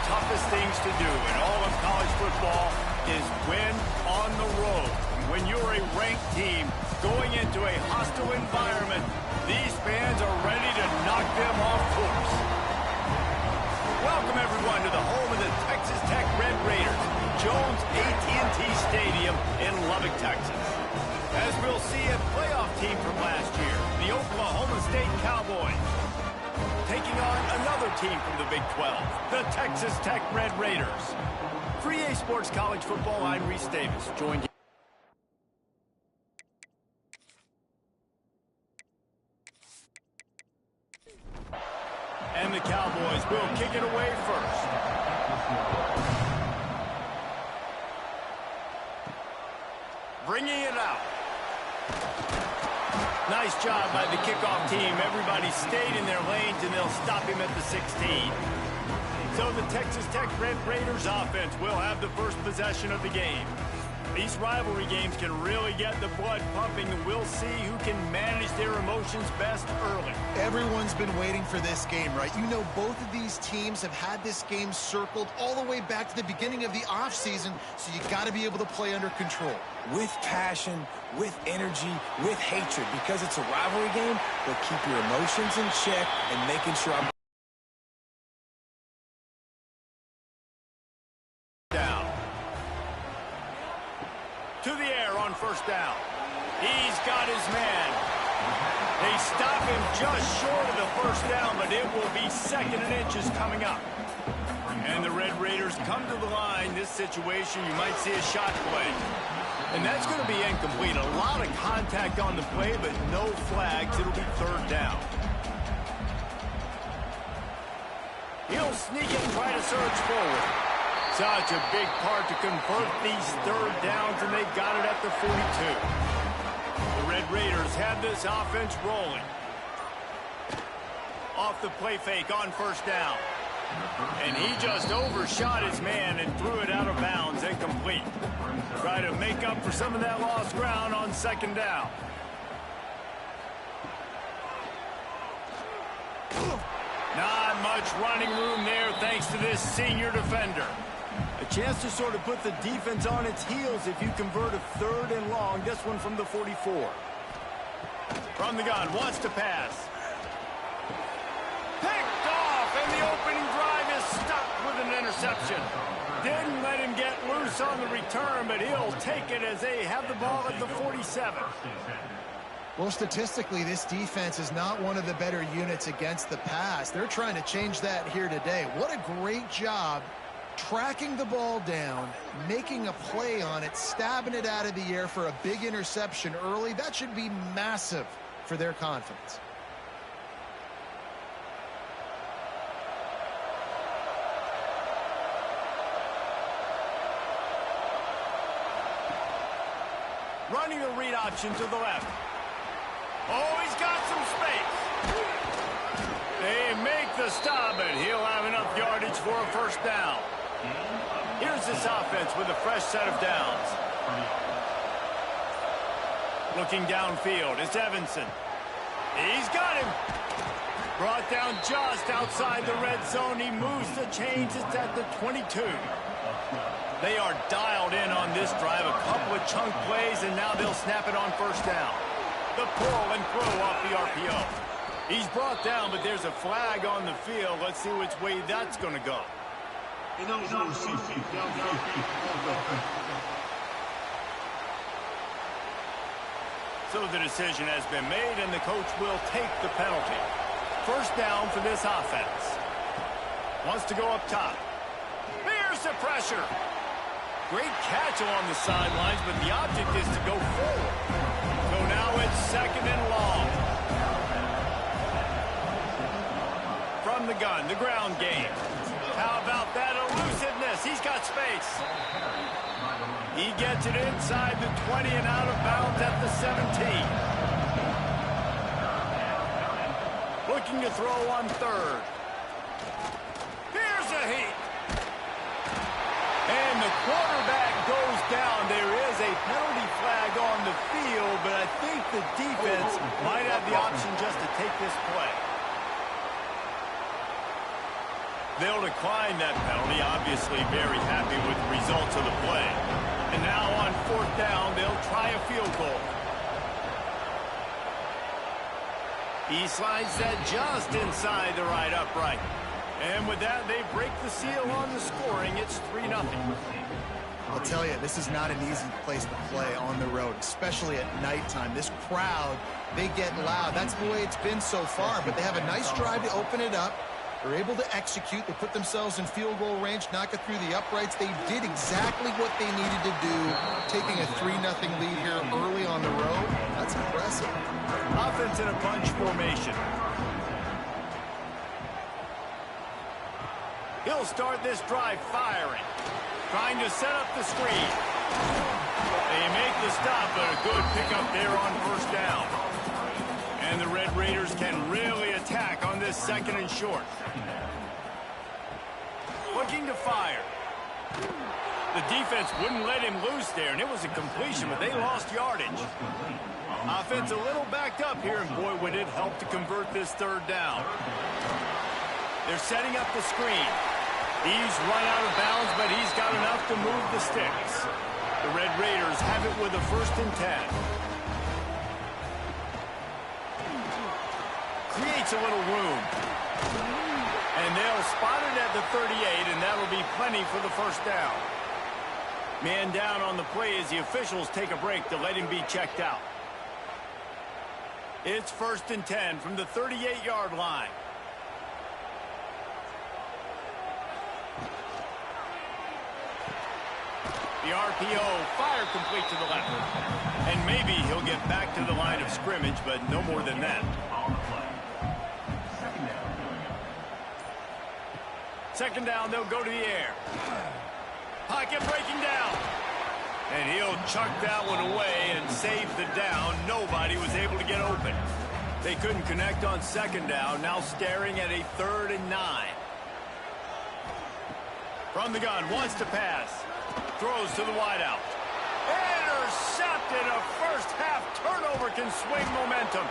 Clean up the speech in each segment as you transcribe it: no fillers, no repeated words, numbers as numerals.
toughest things to do in all of college football is win on the road. When you're a ranked team going into a hostile environment, these fans are ready to knock them off course. Welcome, everyone, to the home of the Texas Tech Red Raiders, Jones AT&T Stadium in Lubbock, Texas. As we'll see, a playoff team from last year, the Oklahoma State Cowboys, taking on another team from the Big 12, the Texas Tech Red Raiders. For EA Sports College Football, I'm Reese Davis, joined here. And the Cowboys will kick it away first. Bringing it out. Nice job by the kickoff team. Everybody stayed in their lanes, and they'll stop him at the 16. So the Texas Tech Red Raiders offense will have the first possession of the game. These rivalry games can really get the blood pumping, and we'll see who can manage their emotions best early. Everyone's been waiting for this game, right? You know, both of these teams have had this game circled all the way back to the beginning of the offseason, so you got to be able to play under control. With passion, with energy, with hatred, because it's a rivalry game, but keep your emotions in check and making sure I'm to the air on first down. He's got his man. They stop him just short of the first down, but it will be second and inches coming up. And the Red Raiders come to the line. This situation, you might see a shot play. And that's going to be incomplete. A lot of contact on the play, but no flags. It'll be third down. He'll sneak it and try to surge forward. Such a big part to convert these third downs, and they got it at the 42. The Red Raiders have this offense rolling. Off the play fake on first down. And he just overshot his man and threw it out of bounds, incomplete. Try to make up for some of that lost ground on second down. Not much running room there thanks to this senior defender. A chance to sort of put the defense on its heels if you convert a third and long. This one from the 44. From the gun, wants to pass. Picked off, and the opening drive is stopped with an interception. Didn't let him get loose on the return, but he'll take it as they have the ball at the 47. Well, statistically, this defense is not one of the better units against the pass. They're trying to change that here today. What a great job tracking the ball down, making a play on it, stabbing it out of the air for a big interception early. That should be massive for their confidence. Running the read option to the left. Oh, he's got some space. They make the stop, but he'll have enough yardage for a first down. Here's this offense with a fresh set of downs. Looking downfield, it's Evanson. He's got him. Brought down just outside the red zone. He moves the chains. It's at the 22. They are dialed in on this drive. A couple of chunk plays, and now they'll snap it on first down. The pull and throw off the RPO. He's brought down, but there's a flag on the field. Let's see which way that's going to go. So the decision has been made, and the coach will take the penalty. First down for this offense. Wants to go up top. Here's the pressure. Great catch along the sidelines, but the object is to go forward. So now it's second and long. From the gun, the ground game. How about that elusiveness? He's got space. He gets it inside the 20 and out of bounds at the 17. Looking to throw on third. Here's a heat. And the quarterback goes down. There is a penalty flag on the field, but I think the defense might have the option just to take this play. They'll decline that penalty, obviously very happy with the results of the play. And now on 4th down, they'll try a field goal. He slides that just inside the right upright. And with that, they break the seal on the scoring. It's 3-0. I'll tell you, this is not an easy place to play on the road, especially at nighttime. This crowd, they get loud. That's the way it's been so far, but they have a nice drive to open it up. They're able to execute. They put themselves in field goal range, knock it through the uprights. They did exactly what they needed to do, taking a 3-0 lead here early on the road. That's impressive. Offense in a bunch formation. He'll start this drive firing. Trying to set up the screen. They make the stop, but a good pickup there on 1st down. And the Red Raiders can really attack on this 2nd and short. Looking to fire. The defense wouldn't let him loose there, and it was a completion, but they lost yardage. Offense a little backed up here, and boy, would it help to convert this 3rd down. They're setting up the screen. He's run out of bounds, but he's got enough to move the sticks. The Red Raiders have it with a 1st and 10. Creates a little room. And they'll spot it at the 38, and that'll be plenty for the 1st down. Man down on the play as the officials take a break to let him be checked out. It's 1st and 10 from the 38-yard line. The RPO, fire complete to the left. And maybe he'll get back to the line of scrimmage, but no more than that. 2nd down, they'll go to the air. Pocket breaking down. And he'll chuck that one away and save the down. Nobody was able to get open. They couldn't connect on 2nd down, now staring at a 3rd and 9. From the gun, wants to pass. Throws to the wideout. Intercepted. A first-half turnover can swing momentum.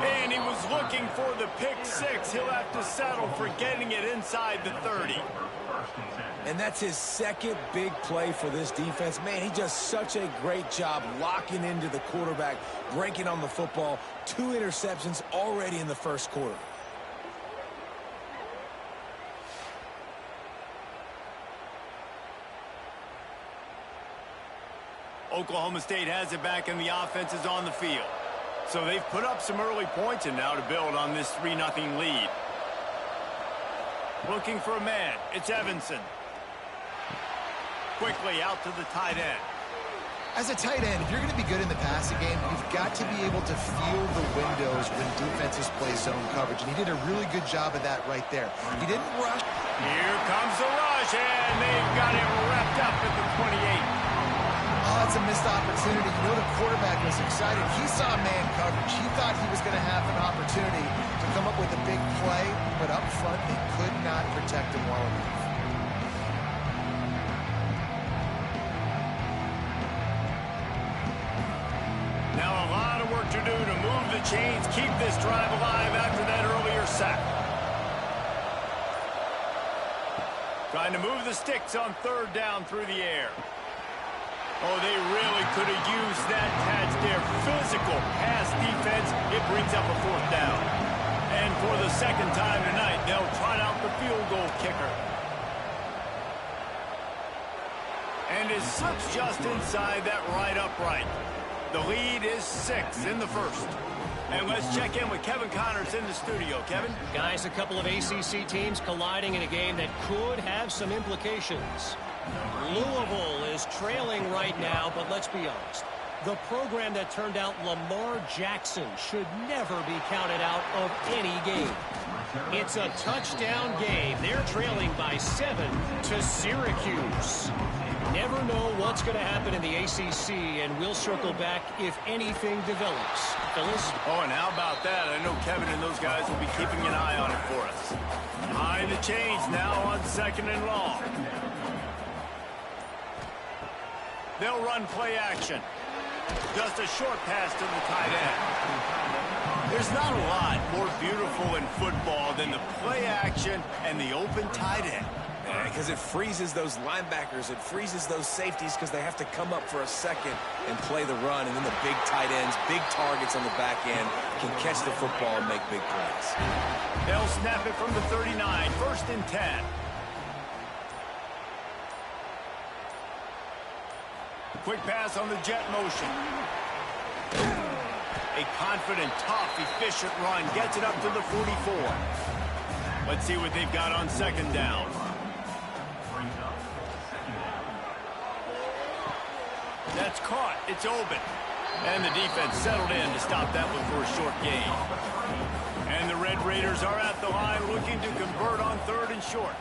And he was looking for the pick 6. He'll have to settle for getting it inside the 30. And that's his 2nd big play for this defense. Man, he does such a great job locking into the quarterback, breaking on the football. 2 interceptions already in the 1st quarter. Oklahoma State has it back, and the offense is on the field. So they've put up some early points, and now to build on this 3-0 lead. Looking for a man. It's Evanson. Quickly out to the tight end. As a tight end, if you're going to be good in the passing game, you've got to be able to feel the windows when defenses play zone coverage. And he did a really good job of that right there. He didn't rush. Here comes the rush, and they've got him wrapped up at the 28. Oh, it's a missed opportunity. You know the quarterback was excited. He saw man coverage. He thought he was going to have an opportunity to come up with a big play, but up front, they could not protect him well enough. Now a lot of work to do to move the chains, keep this drive alive after that earlier sack. Trying to move the sticks on 3rd down through the air. Oh, they really could have used that catch there. Physical pass defense. It brings up a 4th down. And for the 2nd time tonight, they'll trot out the field goal kicker. And it slips just inside that right upright. The lead is 6 in the 1st. And let's check in with Kevin Connors in the studio. Kevin? Guys, a couple of ACC teams colliding in a game that could have some implications. Louisville is trailing right now, but let's be honest. The program that turned out Lamar Jackson should never be counted out of any game. It's a touchdown game. They're trailing by 7 to Syracuse. Never know what's going to happen in the ACC, and we'll circle back if anything develops. Phyllis? Oh, and how about that? I know Kevin and those guys will be keeping an eye on it for us. Behind the chains now on 2nd and long. They'll run play action. Just a short pass to the tight end. There's not a lot more beautiful in football than the play action and the open tight end. Because it freezes those linebackers. It freezes those safeties because they have to come up for a second and play the run. And then the big tight ends, big targets on the back end can catch the football and make big plays. They'll snap it from the 39, 1st and 10. Quick pass on the jet motion. A confident, tough, efficient run. Gets it up to the 44. Let's see what they've got on 2nd down. That's caught. It's open. And the defense settled in to stop that one for a short gain. And the Red Raiders are at the line looking to convert on 3rd and short.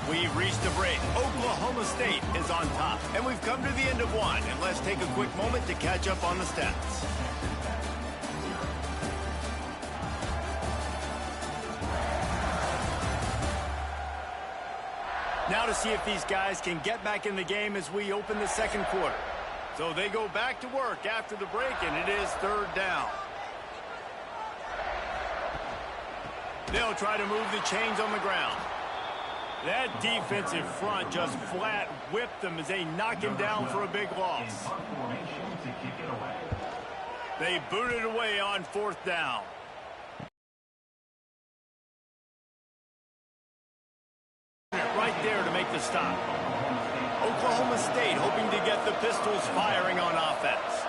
We've reached the break. Oklahoma State is on top. And we've come to the end of one. And let's take a quick moment to catch up on the stats. Now to see if these guys can get back in the game as we open the 2nd quarter. So they go back to work after the break, and it is 3rd down. They'll try to move the chains on the ground. That defensive front just flat whipped them as they knock him down for a big loss. They boot it away on 4th down. Right there to make the stop. Oklahoma State hoping to get the Pistols firing on offense.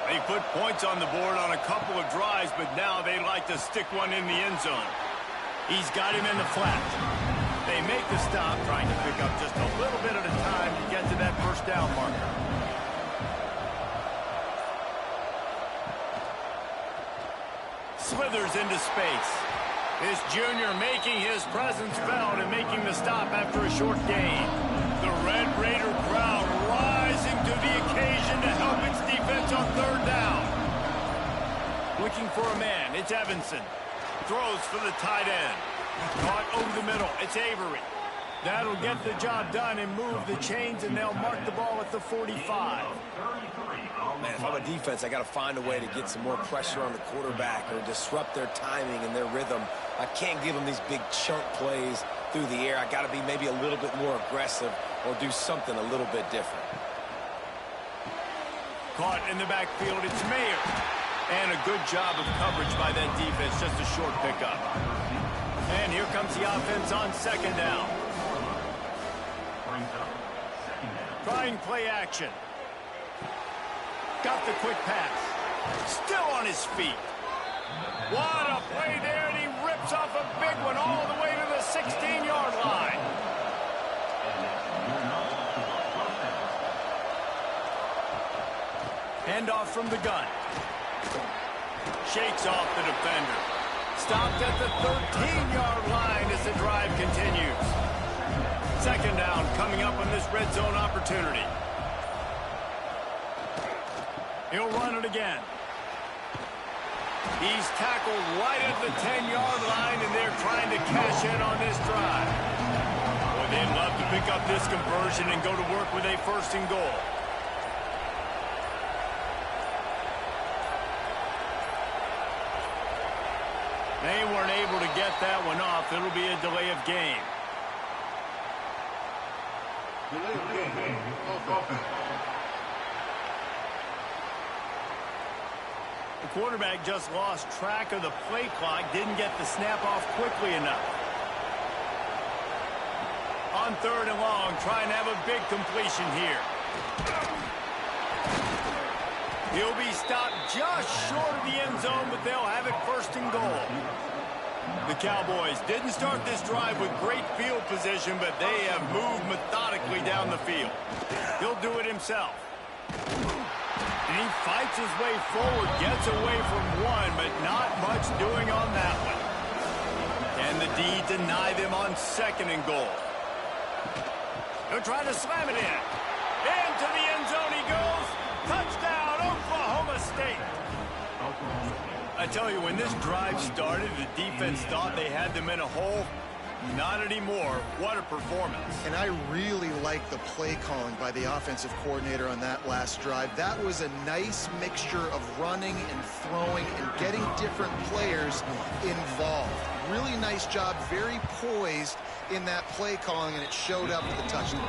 They put points on the board on a couple of drives, but now they like to stick one in the end zone. He's got him in the flat. They make the stop, trying to pick up just a little bit at a time to get to that 1st down marker. Slithers into space. This junior making his presence felt and making the stop after a short gain. The Red Raider crowd rising to the occasion to help its defense on 3rd down. Looking for a man. It's Evanson. Throws for the tight end. Caught over the middle. It's Avery. That'll get the job done and move the chains, and they'll mark the ball at the 45. Man, if I'm a defense, I got to find a way to get some more pressure on the quarterback or disrupt their timing and their rhythm. I can't give them these big chunk plays through the air. I got to be maybe a little bit more aggressive or do something a little bit different. Caught in the backfield, it's Mayer. And a good job of coverage by that defense, just a short pickup. And here comes the offense on 2nd down. Trying play action. Got the quick pass. Still on his feet. What a play there, and he rips off a big one all the way to the 16-yard line. Handoff from the gun. Shakes off the defender. Stopped at the 13-yard line as the drive continues. 2nd down coming up on this red zone opportunity. He'll run it again. He's tackled right at the 10-yard line, and they're trying to cash in on this drive. Boy, they'd love to pick up this conversion and go to work with a 1st and goal. They weren't able to get that one off. It'll be a delay of game. The quarterback just lost track of the play clock, didn't get the snap off quickly enough. On 3rd and long, trying to have a big completion here. He'll be stopped just short of the end zone, but they'll have it 1st and goal. The Cowboys didn't start this drive with great field position, but they have moved methodically down the field. He'll do it himself. And he fights his way forward, gets away from one, but not much doing on that one. And the D deny them on 2nd and goal. They'll try to slam it in. Into the end zone he goes. Touchdown, Oklahoma State. I tell you, when this drive started, the defense thought they had them in a hole. Not anymore. What a performance. And I really like the play calling by the offensive coordinator on that last drive. That was a nice mixture of running and throwing and getting different players involved. Really nice job, very poised in that play calling, and it showed up with the touchdown.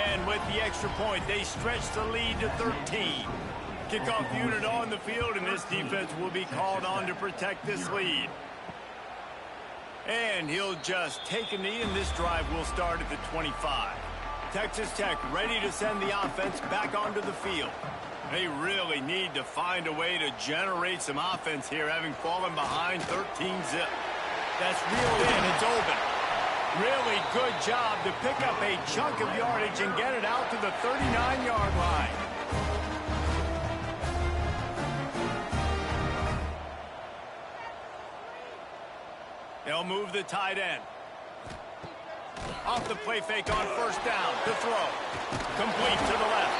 And with the extra point, they stretch the lead to 13. Kickoff unit on the field, and this defense will be called on to protect this lead. And he'll just take a knee, and this drive will start at the 25. Texas Tech ready to send the offense back onto the field. They really need to find a way to generate some offense here, having fallen behind 13-zip. That's reeled in. It's open. Really good job to pick up a chunk of yardage and get it out to the 39-yard line. They'll move the tight end. Off the play fake on first down. The throw. Complete to the left.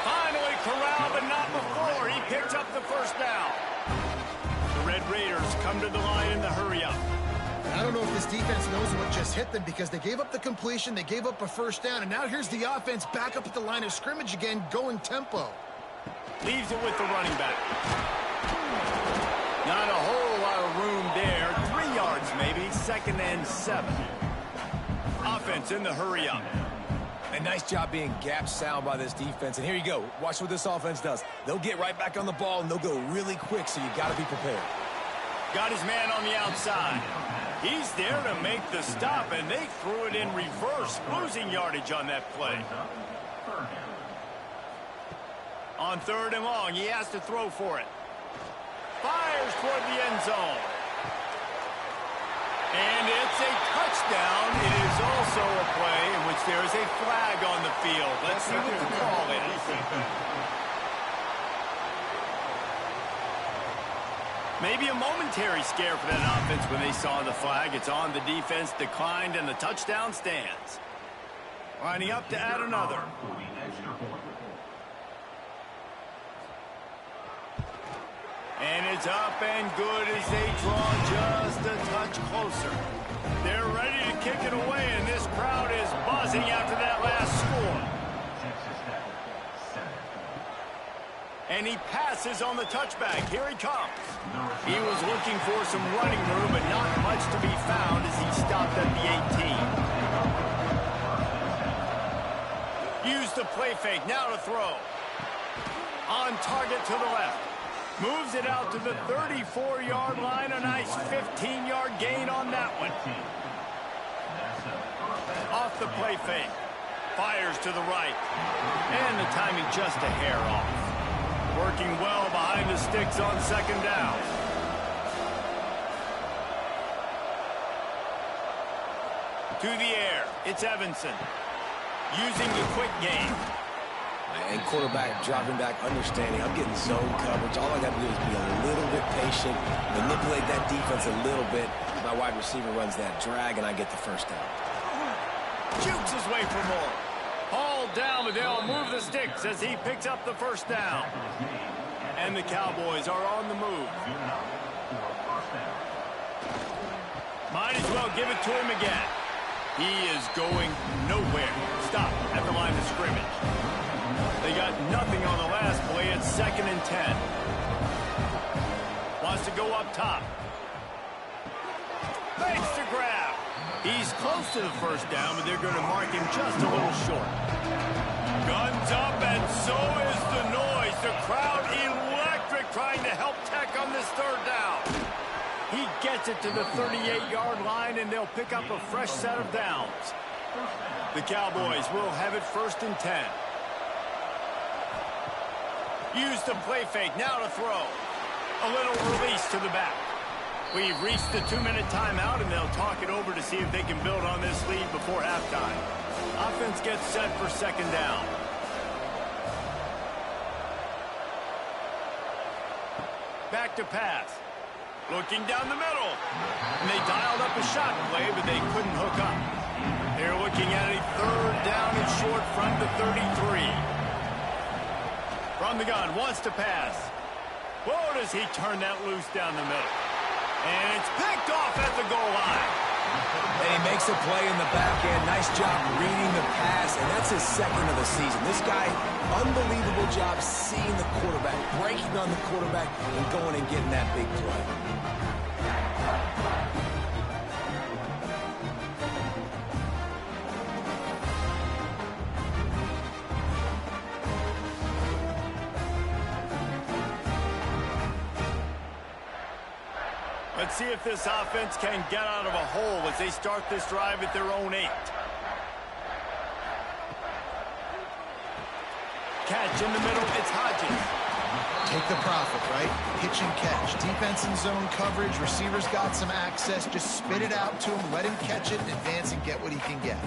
Finally corralled, but not before. He picks up the first down. The Red Raiders come to the line in the hurry-up. I don't know if this defense knows what just hit them, because they gave up the completion, they gave up a first down, and now here's the offense back up at the line of scrimmage again, going tempo. Leaves it with the running back. Not a whole lot of room there. 3 yards maybe. 2nd and 7. Offense in the hurry-up. A nice job being gap sound by this defense. And here you go. Watch what this offense does. They'll get right back on the ball, and they'll go really quick, so you got to be prepared. Got his man on the outside. He's there to make the stop, and they threw it in reverse, losing yardage on that play. On 3rd and long, he has to throw for it. Fires toward the end zone. And it's a touchdown. It is also a play in which there is a flag on the field. Let's see what the call is. Maybe a momentary scare for that offense when they saw the flag. It's on, the defense declined, and the touchdown stands. Lining up to add another. And it's up and good as they draw just a touch closer. They're ready to kick it away, and this crowd is buzzing after that last score. And he passes on the touchback. Here he comes. He was looking for some running room, but not much to be found as he stopped at the 18. Use the play fake. Now to throw. On target to the left. Moves it out to the 34-yard line. A nice 15-yard gain on that one. Off the play fake. Fires to the right. And the timing just a hair off. Working well behind the sticks on 2nd down. To the air. It's Evanson. Using the quick game. And quarterback dropping back, understanding I'm getting zone coverage. All I got to do is be a little bit patient, manipulate that defense a little bit. My wide receiver runs that drag, and I get the first down. Jukes his way for more. Hauled down, but they'll move the sticks as he picks up the first down. And the Cowboys are on the move. Might as well give it to him again. He is going nowhere. Stop at the line of scrimmage. They got nothing on the last play. It's 2nd and 10. Wants to go up top. Fakes to grab. He's close to the first down, but they're going to mark him just a little short. Guns up, and so is the noise. The crowd electric, trying to help Tech on this 3rd down. He gets it to the 38-yard line, and they'll pick up a fresh set of downs. The Cowboys will have it 1st and 10. Use the play fake, now to throw. A little release to the back. We've reached the 2-minute timeout, and they'll talk it over to see if they can build on this lead before halftime. Offense gets set for 2nd down. Back to pass. Looking down the middle. And they dialed up a shot play, but they couldn't hook up. They're looking at a 3rd down and short from the 33. From the gun, wants to pass. Whoa, does he turn that loose down the middle. And it's picked off at the goal line. And he makes a play in the back end. Nice job reading the pass, and that's his second of the season. This guy, unbelievable job seeing the quarterback, breaking on the quarterback, and going and getting that big play. Let's see if this offense can get out of a hole as they start this drive at their own 8. Catch in the middle, it's Hodges. Take the profit, right? Pitch and catch. Defense in zone coverage. Receivers got some access. Just spit it out to him. Let him catch it and advance and get what he can get.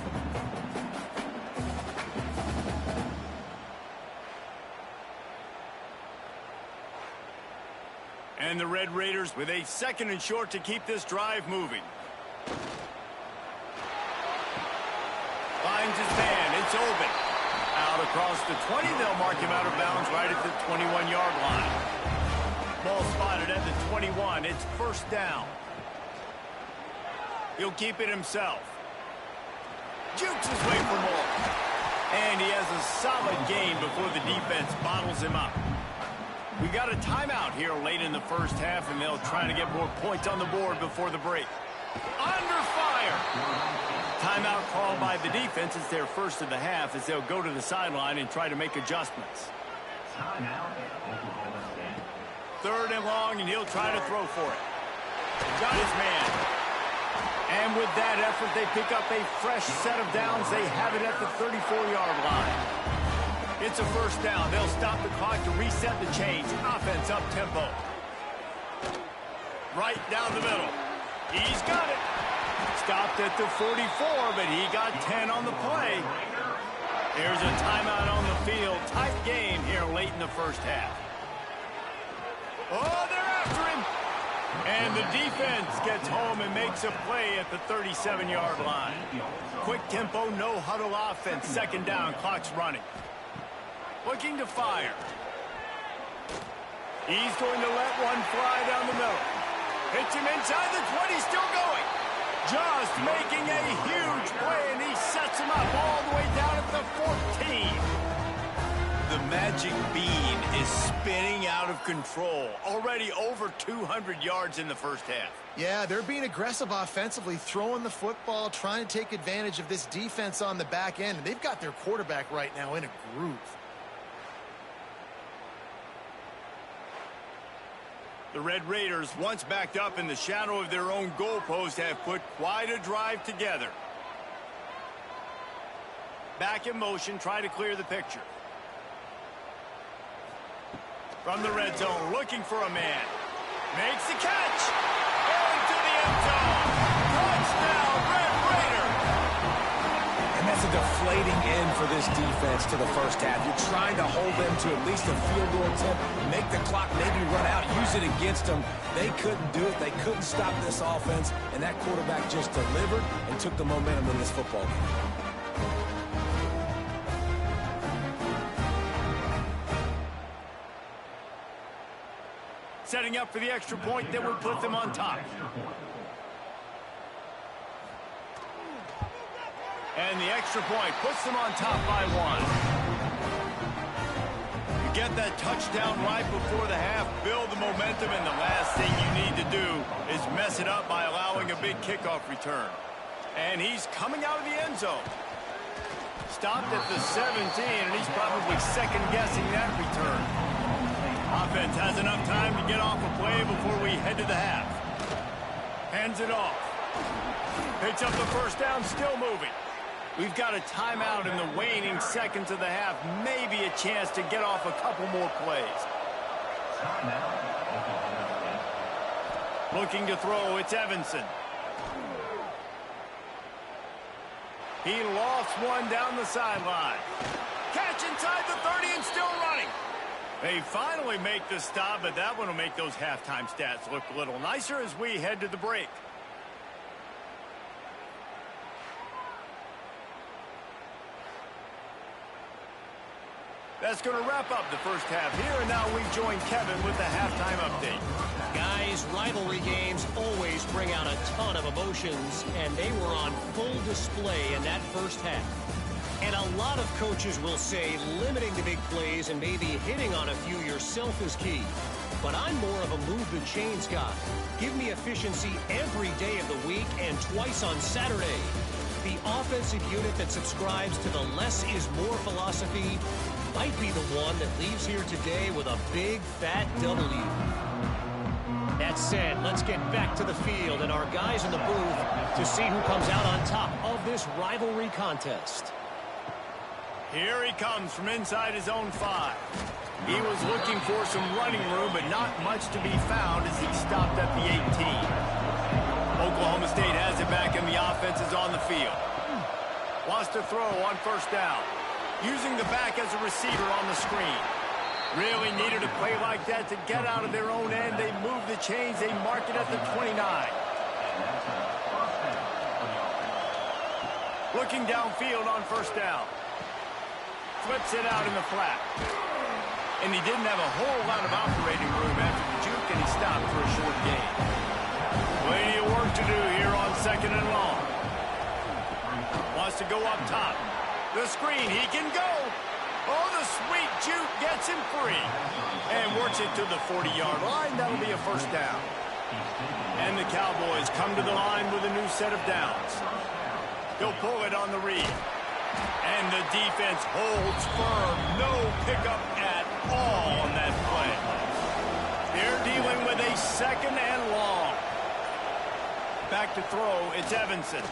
And the Red Raiders with a 2nd and short to keep this drive moving. Finds his man. It's open. Out across the 20. They'll mark him out of bounds right at the 21-yard line. Ball spotted at the 21. It's first down. He'll keep it himself. Jukes his way for more. And he has a solid gain before the defense bottles him up. We got a timeout here late in the first half, and they'll try to get more points on the board before the break. Under fire! Timeout called by the defense. It's their first of the half as they'll go to the sideline and try to make adjustments. 3rd and long, and he'll try to throw for it. Got his man. And with that effort, they pick up a fresh set of downs. They have it at the 34-yard line. It's a first down. They'll stop the clock to reset the change. Offense up tempo. Right down the middle. He's got it. Stopped at the 44, but he got 10 on the play. There's a timeout on the field. Tight game here late in the first half. Oh, they're after him. And the defense gets home and makes a play at the 37-yard line. Quick tempo, no huddle offense. 2nd down, clock's running. Looking to fire. He's going to let one fly down the middle. Hits him inside the 20, still going. Just making a huge play, and he sets him up all the way down at the 14. The magic bean is spinning out of control. Already over 200 yards in the first half. Yeah, they're being aggressive offensively, throwing the football, trying to take advantage of this defense on the back end. They've got their quarterback right now in a groove. The Red Raiders, once backed up in the shadow of their own goalpost, have put quite a drive together. Back in motion, try to clear the picture. From the red zone, looking for a man. Makes the catch. Into the end zone. Touchdown, Red Raider. And that's a deflating end for this defense to the first half. You're trying to hold them to at least a field goal attempt, make the clock maybe run out, use it against them. They couldn't do it. They couldn't stop this offense, and that quarterback just delivered and took the momentum in this football game. Setting up for the extra point that would put them on top. And the extra point puts them on top by 1. You get that touchdown right before the half, build the momentum, and the last thing you need to do is mess it up by allowing a big kickoff return. And he's coming out of the end zone. Stopped at the 17, and he's probably second-guessing that return. Offense has enough time to get off a play before we head to the half. Hands it off. Picks up the first down, still moving. We've got a timeout in the waning seconds of the half. Maybe a chance to get off a couple more plays. Looking to throw, it's Evanson. He lofts one down the sideline. Catch inside the 30 and still running. They finally make the stop, but that one will make those halftime stats look a little nicer as we head to the break. That's going to wrap up the first half here, and now we join Kevin with the halftime update. Guys, rivalry games always bring out a ton of emotions, and they were on full display in that first half. And a lot of coaches will say limiting the big plays and maybe hitting on a few yourself is key. But I'm more of a move the chains guy. Give me efficiency every day of the week and twice on Saturday. The offensive unit that subscribes to the less is more philosophy might be the one that leaves here today with a big fat W. That said, let's get back to the field and our guys in the booth to see who comes out on top of this rivalry contest. Here he comes from inside his own 5. He was looking for some running room, but not much to be found as he stopped at the 18. Oklahoma State has it back, and the offense is on the field. Wants to throw on first down. Using the back as a receiver on the screen. Really needed a play like that to get out of their own end. They move the chains. They mark it at the 29. Looking downfield on first down. Flips it out in the flat. And he didn't have a whole lot of operating room after the juke, and he stopped for a short gain. Plenty of work to do here on second and long. Wants to go up top. The screen, he can go. Oh, the sweet juke gets him free. And works it to the 40-yard line. That'll be a first down. And the Cowboys come to the line with a new set of downs. He'll pull it on the read. And the defense holds firm. No pickup at all on that play. They're dealing with a second and long. Back to throw, it's Evanson.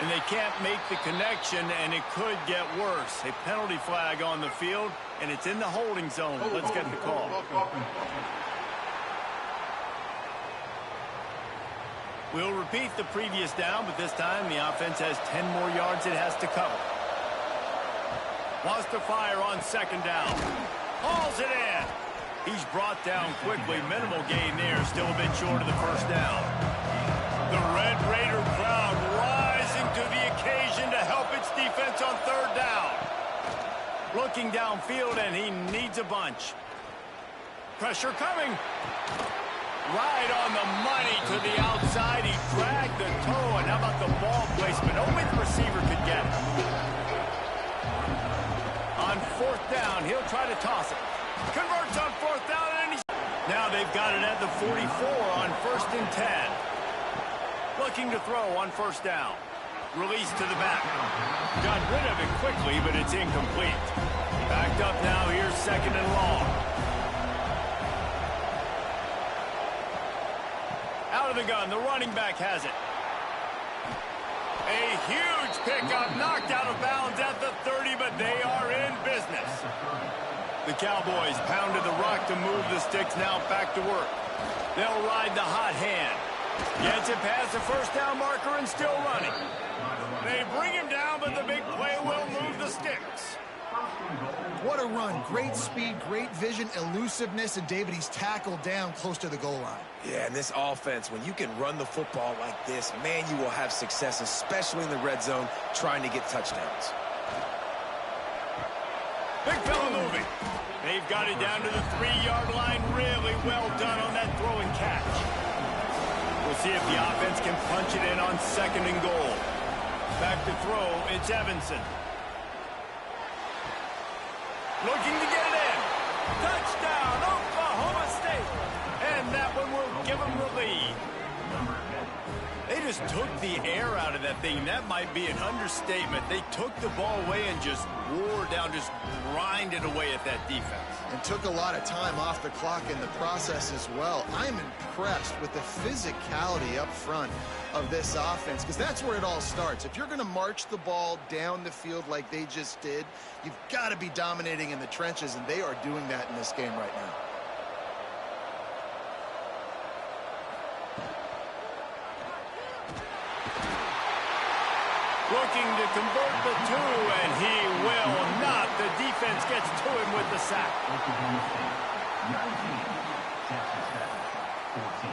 And they can't make the connection, and it could get worse. A penalty flag on the field, and it's in the holding zone. Let's get the call. We'll repeat the previous down, but this time the offense has 10 more yards it has to cover. Wants to fire on second down. Hauls it in. He's brought down quickly. Minimal gain there. Still a bit short of the first down. The Red Raider crowd rising to the occasion to help its defense on third down. Looking downfield, and he needs a bunch. Pressure coming. Right on the money to the outside. He dragged the toe, and how about the ball placement? Only the receiver could get it. On fourth down, he'll try to toss it. Converts on fourth down, and he's... Now they've got it at the 44 on first and 10. Looking to throw on first down. Release to the back. Got rid of it quickly, but it's incomplete. Backed up now, here's second and long. Out of the gun, the running back has it. A huge pickup, knocked out of bounds at the 30, but they are in business. The Cowboys pounded the rock to move the sticks, now back to work. They'll ride the hot hand. Gets it past the first down marker and still running. They bring him down, but the big play will move the sticks. What a run. Great speed, great vision, elusiveness, and David, he's tackled down close to the goal line. Yeah, and this offense, when you can run the football like this, man, you will have success, especially in the red zone, trying to get touchdowns. Big fella moving. They've got it down to the 3-yard line. Really well done on that throw and catch. We'll see if the offense can punch it in on second and goal. Back to throw, it's Evanson. Looking to get it in. Touchdown, Oklahoma State. And that one will give them the lead. They just took the air out of that thing. That might be an understatement. They took the ball away and just wore down, just grinded away at that defense. And took a lot of time off the clock in the process as well. I'm impressed with the physicality up front of this offense, because that's where it all starts. If you're going to march the ball down the field like they just did, you've got to be dominating in the trenches, and they are doing that in this game right now. Looking to convert the two, and he will not. The defense gets to him with the sack. Oklahoma State, 19, Texas Tech, 14.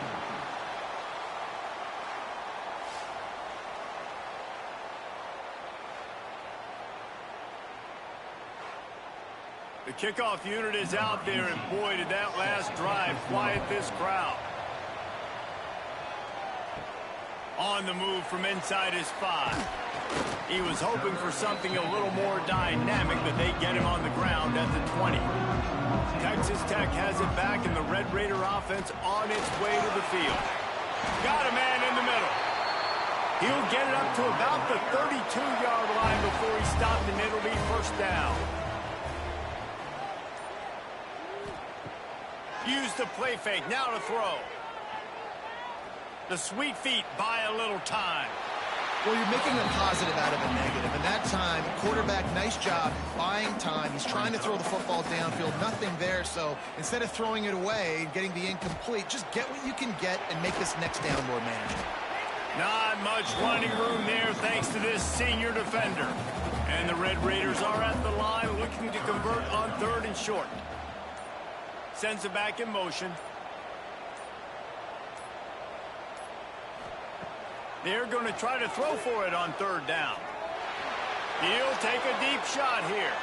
The kickoff unit is out there, and boy, did that last drive quiet this crowd. On the move from inside his 5. He was hoping for something a little more dynamic, but they get him on the ground at the 20. Texas Tech has it back, and the Red Raider offense on its way to the field. Got a man in the middle. He'll get it up to about the 32-yard line before he stopped, and it'll be first down. Use the play fake, now to throw. The sweet feet buy a little time. Well, you're making a positive out of a negative, and that time, quarterback, nice job buying time. He's trying to throw the football downfield, nothing there, so instead of throwing it away and getting the incomplete, just get what you can get and make this next down more manageable. Not much running room there thanks to this senior defender. And the Red Raiders are at the line looking to convert on 3rd and short. Sends it back in motion. They're going to try to throw for it on 3rd down. He'll take a deep shot here.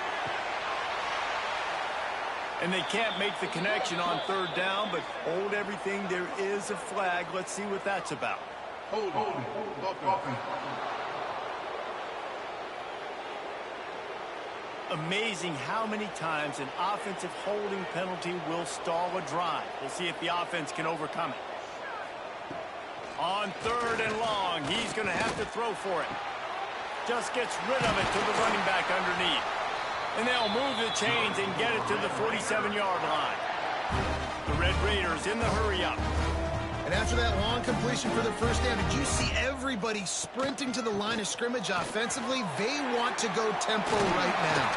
And they can't make the connection on 3rd down, but hold everything. There is a flag. Let's see what that's about. Hold. Amazing how many times an offensive holding penalty will stall a drive. We'll see if the offense can overcome it. On 3rd and long, he's going to have to throw for it. Just gets rid of it to the running back underneath. And they'll move the chains and get it to the 47-yard line. The Red Raiders in the hurry-up. And after that long completion for the first down, did you see everybody sprinting to the line of scrimmage offensively? They want to go tempo right now.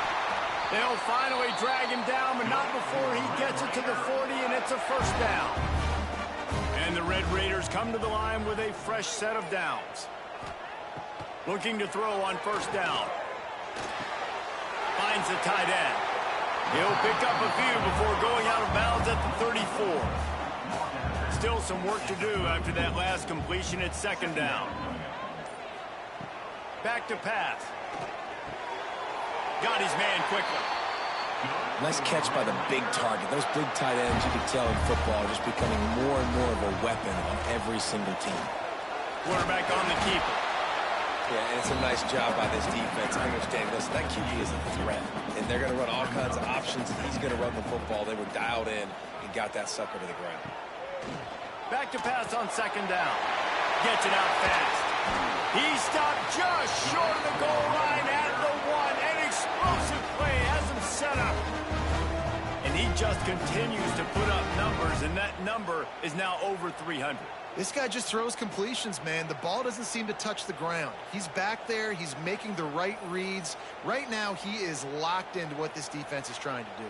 They'll finally drag him down, but not before he gets it to the 40, and it's a first down. And the Red Raiders come to the line with a fresh set of downs. Looking to throw on 1st down. Finds the tight end. He'll pick up a few before going out of bounds at the 34. Still some work to do after that last completion at 2nd down. Back to pass. Got his man quickly. Nice catch by the big target. Those big tight ends, you can tell in football, are just becoming more and more of a weapon on every single team. Quarterback on the keeper. Yeah, and it's a nice job by this defense. I understand, listen, that QB is a threat. And they're going to run all kinds of options, and he's going to run the football. They were dialed in and got that sucker to the ground. Back to pass on 2nd down. Gets it out fast. He stopped just short of the goal line at the 1. An explosive play has him set up. And he just continues to put up numbers, and that number is now over 300. This guy just throws completions, man. The ball doesn't seem to touch the ground. He's back there. He's making the right reads. Right now, he is locked into what this defense is trying to do.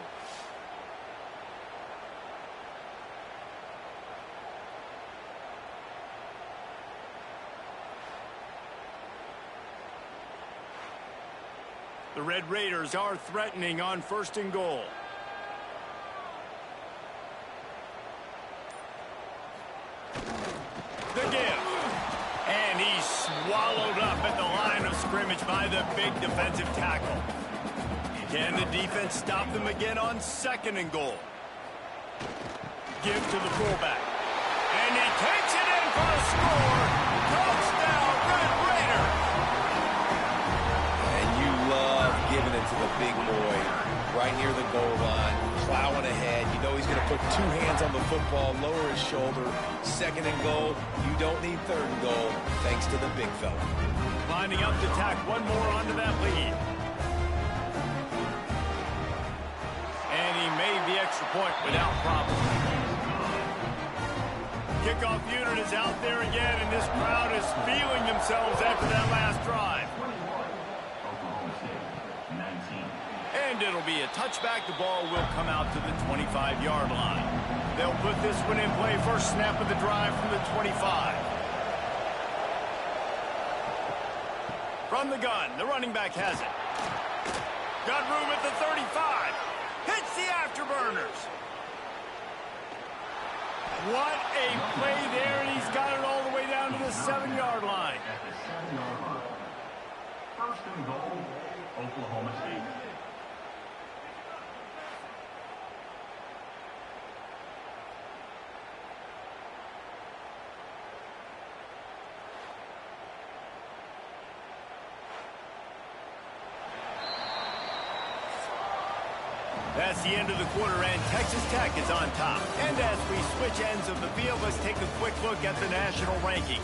The Red Raiders are threatening on 1st and goal. The give. And he's swallowed up at the line of scrimmage by the big defensive tackle. Can the defense stop them again on 2nd and goal? Give to the fullback. And he takes it in for a score. Touchdown, Red Raiders. And you love giving it to the big boy right near the goal line, plowing ahead. You know he's going to put 2 hands on the football, lower his shoulder. 2nd and goal. You don't need 3rd and goal, thanks to the big fella. Lining up to tack one more onto that lead. And he made the extra point without problem. Kickoff unit is out there again, and this crowd is feeling themselves after that last drive. And it'll be a touchback. The ball will come out to the 25-yard line. They'll put this one in play. First snap of the drive from the 25. From the gun, the running back has it. Got room at the 35. Hits the afterburners. What a play there, and he's got it all the way down to the 7-yard line. At the 7-yard line. 1st and goal, Oklahoma State. That's the end of the quarter, and Texas Tech is on top. And as we switch ends of the field, let's take a quick look at the national rankings.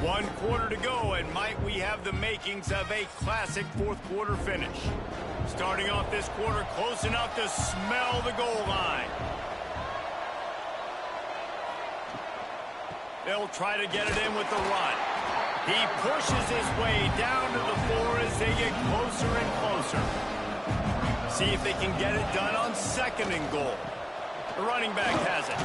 One quarter to go, and might we have the makings of a classic fourth quarter finish. Starting off this quarter close enough to smell the goal line. They'll try to get it in with the run. He pushes his way down to the floor as they get closer and closer. See if they can get it done on second and goal. The running back has it.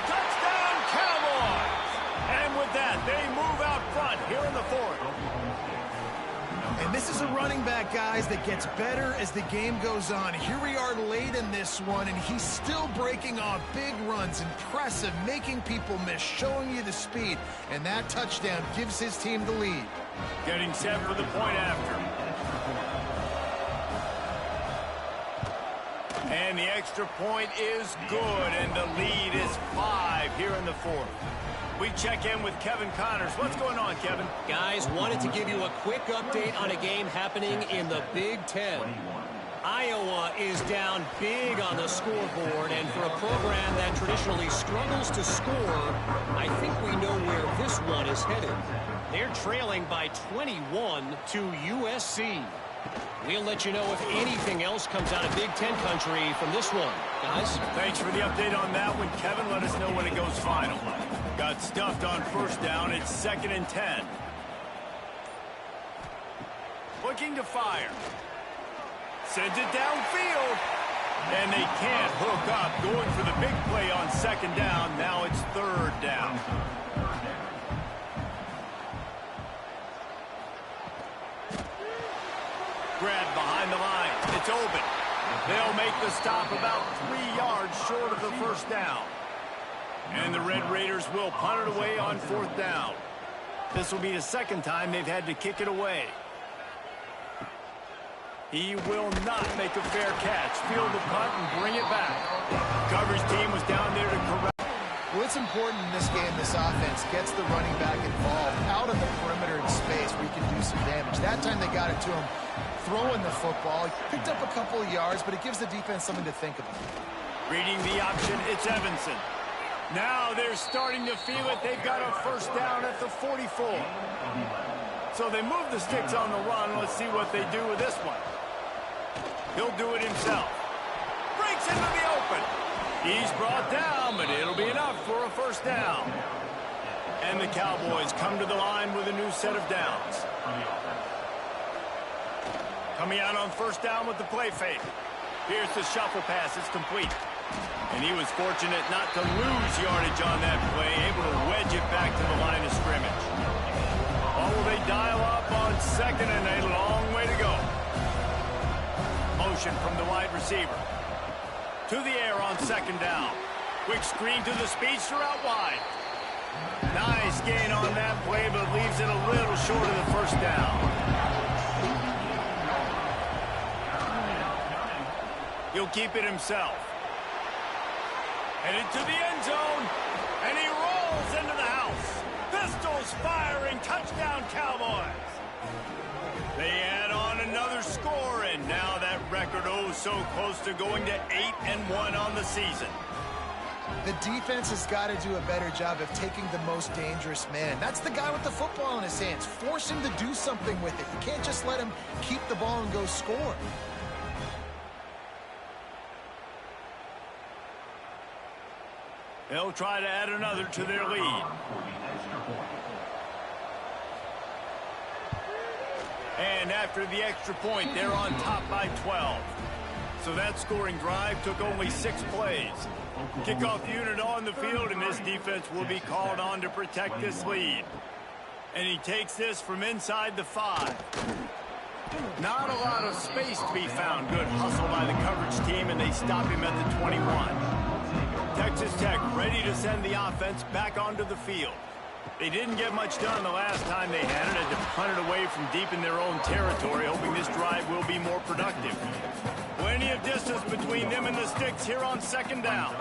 Touchdown, Cowboys! And with that, they move out front here in the fourth. And this is a running back, guys, that gets better as the game goes on. Here we are late in this one, and he's still breaking off big runs. Impressive, making people miss, showing you the speed. And that touchdown gives his team the lead. Getting set for the point after. And the extra point is good, and the lead is 5 here in the fourth. We check in with Kevin Connors. What's going on, Kevin? Guys, wanted to give you a quick update on a game happening in the Big Ten. Iowa is down big on the scoreboard, and for a program that traditionally struggles to score, I think we know where this one is headed. They're trailing by 21 to USC. We'll let you know if anything else comes out of Big Ten country from this one. Guys? Thanks for the update on that one, Kevin. Let us know when it goes final. Got stuffed on first down. It's 2nd and 10. Looking to fire. Sends it downfield. And they can't hook up. Going for the big play on 2nd down. Now it's 3rd down. Grab behind the line. It's open. They'll make the stop about 3 yards short of the first down. And the Red Raiders will punt it away on 4th down. This will be the 2nd time they've had to kick it away. He will not make a fair catch. Field the punt and bring it back. Coverage team was down there to correct. Well, it's important in this game, this offense gets the running back involved out on the perimeter in space where he can do some damage. That time they got it to him throwing the football. He picked up a couple of yards, but it gives the defense something to think about. Reading the option, it's Evanson. Now they're starting to feel it. They've got a first down at the 44. So they move the sticks on the run. Let's see what they do with this one. He'll do it himself. Breaks into the open. He's brought down, but it'll be enough for a first down. And the Cowboys come to the line with a new set of downs. Coming out on first down with the play fake. Here's the shuffle pass. It's complete. And he was fortunate not to lose yardage on that play, able to wedge it back to the line of scrimmage. Or will they dial up on 2nd and a long way to go? Motion from the wide receiver. To the air on 2nd down. Quick screen to the speedster out wide. Nice gain on that play, but leaves it a little short of the first down. He'll keep it himself. Headed to the end zone, and he rolls into the house. Pistols firing, touchdown Cowboys. They add on another score, and now that record so close to going to 8-1 on the season. The defense has got to do a better job of taking the most dangerous man. That's the guy with the football in his hands. Force him to do something with it. You can't just let him keep the ball and go score. They'll try to add another to their lead. And after the extra point, they're on top by 12. So that scoring drive took only 6 plays. Kickoff unit on the field, and this defense will be called on to protect this lead. And he takes this from inside the 5. Not a lot of space to be found. Good hustle by the coverage team, and they stop him at the 21. Texas Tech ready to send the offense back onto the field. They didn't get much done the last time they had it. Had to punt it away from deep in their own territory, hoping this drive will be more productive. Plenty of distance between them and the sticks here on 2nd down.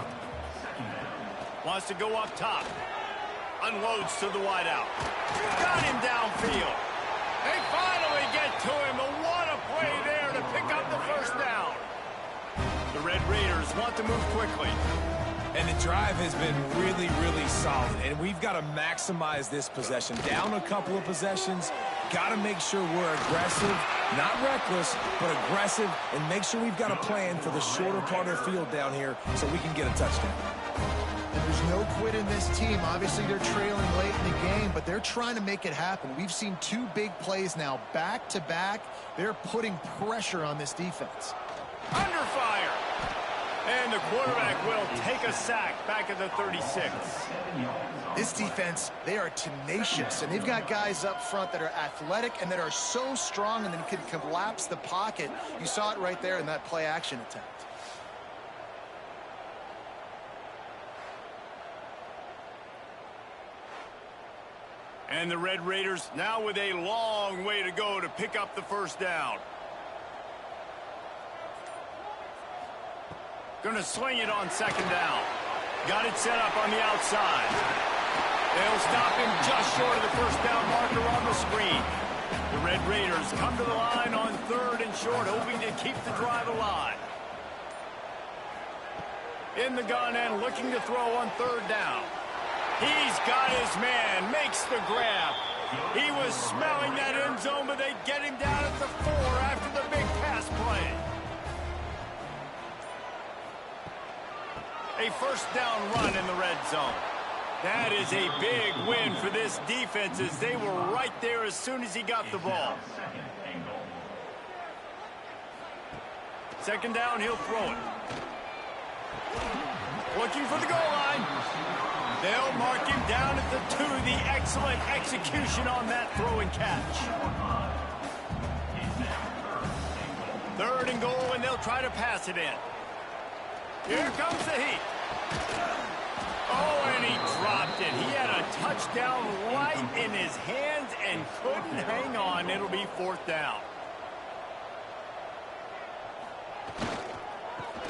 Wants to go up top. Unloads to the wideout. Got him downfield. They finally get to him, but what a play there to pick up the first down. The Red Raiders want to move quickly. And the drive has been really, really solid, and we've got to maximize this possession. Down a couple of possessions, got to make sure we're aggressive, not reckless, but aggressive, and make sure we've got a plan for the shorter part of the field down here so we can get a touchdown. And there's no quit in this team. Obviously, they're trailing late in the game, but they're trying to make it happen. We've seen 2 big plays now, back-to-back. They're putting pressure on this defense. Under fire. And the quarterback will take a sack back at the 36. This defense, they are tenacious, and they've got guys up front that are athletic and that are so strong and then can collapse the pocket. You saw it right there in that play-action attempt. And the Red Raiders now with a long way to go to pick up the first down. Going to sling it on second down. Got it set up on the outside. They'll stop him just short of the first down marker on the screen. The Red Raiders come to the line on 3rd and short, hoping to keep the drive alive. In the gun and looking to throw on 3rd down. He's got his man, makes the grab. He was smelling that end zone, but they get him down at the 4 after the big pass play. A first down run in the red zone. That is a big win for this defense as they were right there as soon as he got the ball. Second down, he'll throw it. Looking for the goal line. They'll mark him down at the 2. The excellent execution on that throw and catch. 3rd and goal, and they'll try to pass it in. Here comes the heat. Oh, and he dropped it. He had a touchdown right in his hands and couldn't hang on. It'll be 4th down.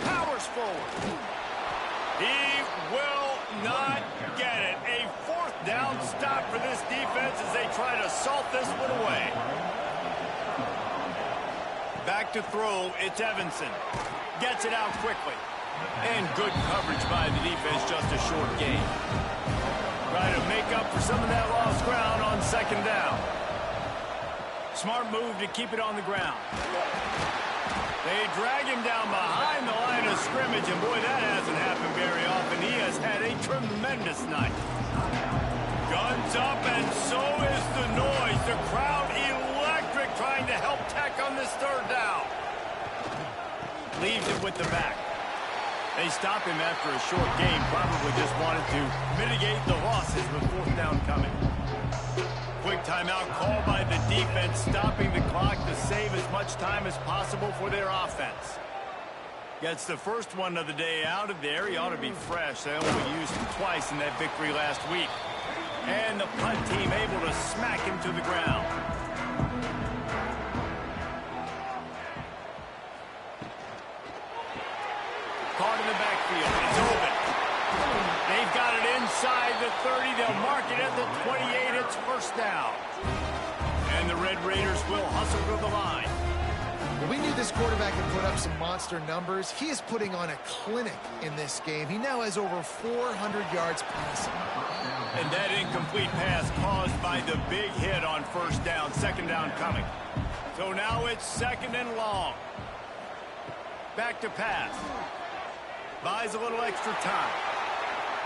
Powers forward. He will not get it. A 4th down stop for this defense as they try to salt this one away. Back to throw, it's Evanson. Gets it out quickly. And good coverage by the defense, just a short gain. Try to make up for some of that lost ground on second down. Smart move to keep it on the ground. They drag him down behind the line of scrimmage, and boy, that hasn't happened very often. He has had a tremendous night. Guns up, and so is the noise. The crowd electric trying to help Tech on this 3rd down. Leaves it with the back. They stop him after a short game, probably just wanted to mitigate the losses with 4th down coming. Quick timeout called by the defense, stopping the clock to save as much time as possible for their offense. Gets the first one of the day out of there. He ought to be fresh. They only used him twice in that victory last week. And the punt team able to smack him to the ground. Caught in the backfield. It's open. They've got it inside the 30. They'll mark it at the 28. It's first down. And the Red Raiders will hustle to the line. Well, we knew this quarterback could put up some monster numbers. He is putting on a clinic in this game. He now has over 400 yards passing. And that incomplete pass caused by the big hit on first down. Second down coming. So now it's 2nd and long. Back to pass. Buys a little extra time.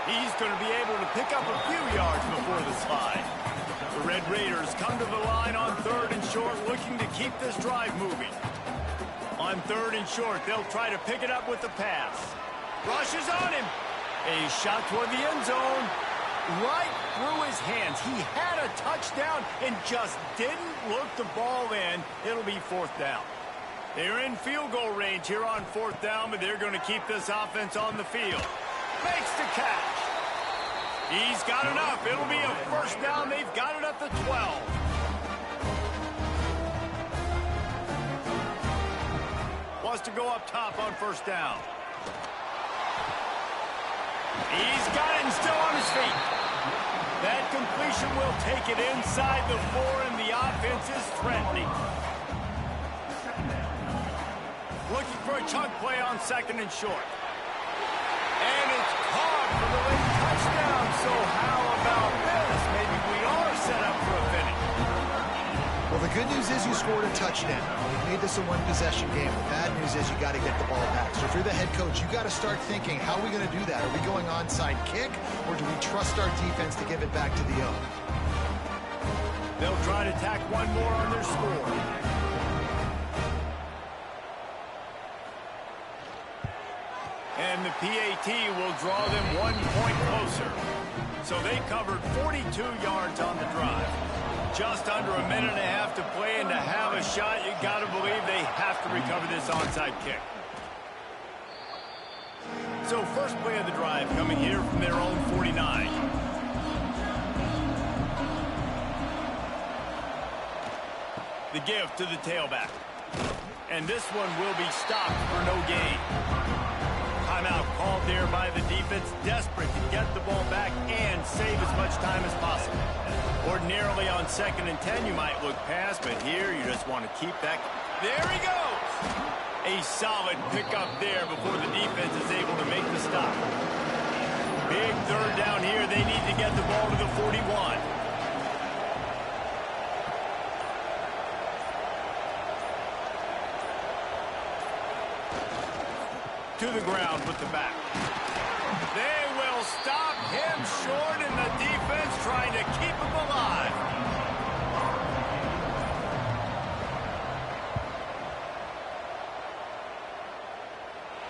He's going to be able to pick up a few yards before the slide. The Red Raiders come to the line on 3rd and short, looking to keep this drive moving. On 3rd and short, they'll try to pick it up with the pass. Rushes on him. A shot toward the end zone. Right through his hands. He had a touchdown and just didn't look the ball in. It'll be 4th down. They're in field goal range here on 4th down, but they're going to keep this offense on the field. Makes the catch. He's got enough. It'll be a first down. They've got it at the 12. Wants to go up top on first down. He's got it and still on his feet. That completion will take it inside the 4, and the offense is threatening. Looking for a chunk play on 2nd and short. And it's caught for the late touchdown. So how about this? Maybe we are set up for a finish. Well, the good news is you scored a touchdown. You made this a one-possession game. The bad news is you got to get the ball back. So if you're the head coach, you got to start thinking, how are we going to do that? Are we going onside kick, or do we trust our defense to give it back to the O? They'll try to tack one more on their score. And the PAT will draw them 1 point closer. So they covered 42 yards on the drive. Just under a minute and a half to play, and to have a shot, you got to believe they have to recover this onside kick. So first play of the drive coming here from their own 49. The give to the tailback. And this one will be stopped for no gain. Timeout called there by the defense, desperate to get the ball back and save as much time as possible. Ordinarily on 2nd and 10, you might look past, but here you just want to keep that. There he goes! A solid pickup there before the defense is able to make the stop. Big 3rd down here. They need to get the ball to the 41. To the ground with the back. They will stop him short, and the defense trying to keep him alive.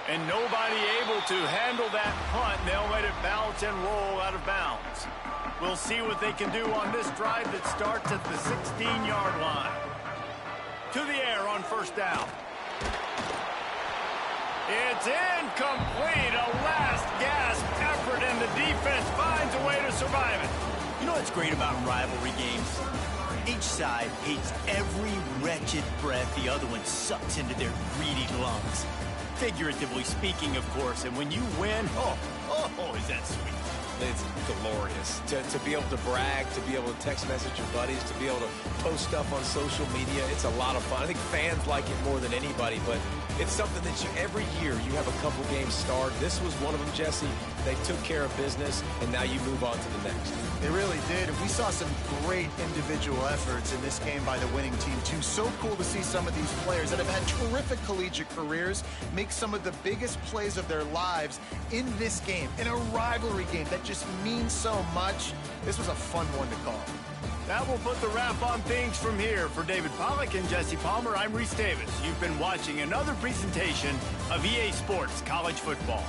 And nobody able to handle that punt. They'll let it bounce and roll out of bounds. We'll see what they can do on this drive that starts at the 16-yard line. To the air on 1st down. It's incomplete, a last-gasp effort, and the defense finds a way to survive it. You know what's great about rivalry games? Each side hates every wretched breath the other one sucks into their greedy lungs. Figuratively speaking, of course, and when you win, oh, is that sweet. It's glorious to be able to brag, to be able to text message your buddies, to be able to post stuff on social media. It's a lot of fun. I think fans like it more than anybody, but it's something that every year you have a couple games start. This was one of them, Jesse. They took care of business, and now you move on to the next. They really did. We saw some great individual efforts in this game by the winning team, too. So cool to see some of these players that have had terrific collegiate careers make some of the biggest plays of their lives in this game, in a rivalry game that just means so much. This was a fun one to call. That will put the wrap on things from here. For David Pollack and Jesse Palmer, I'm Reese Davis. You've been watching another presentation of EA Sports College Football.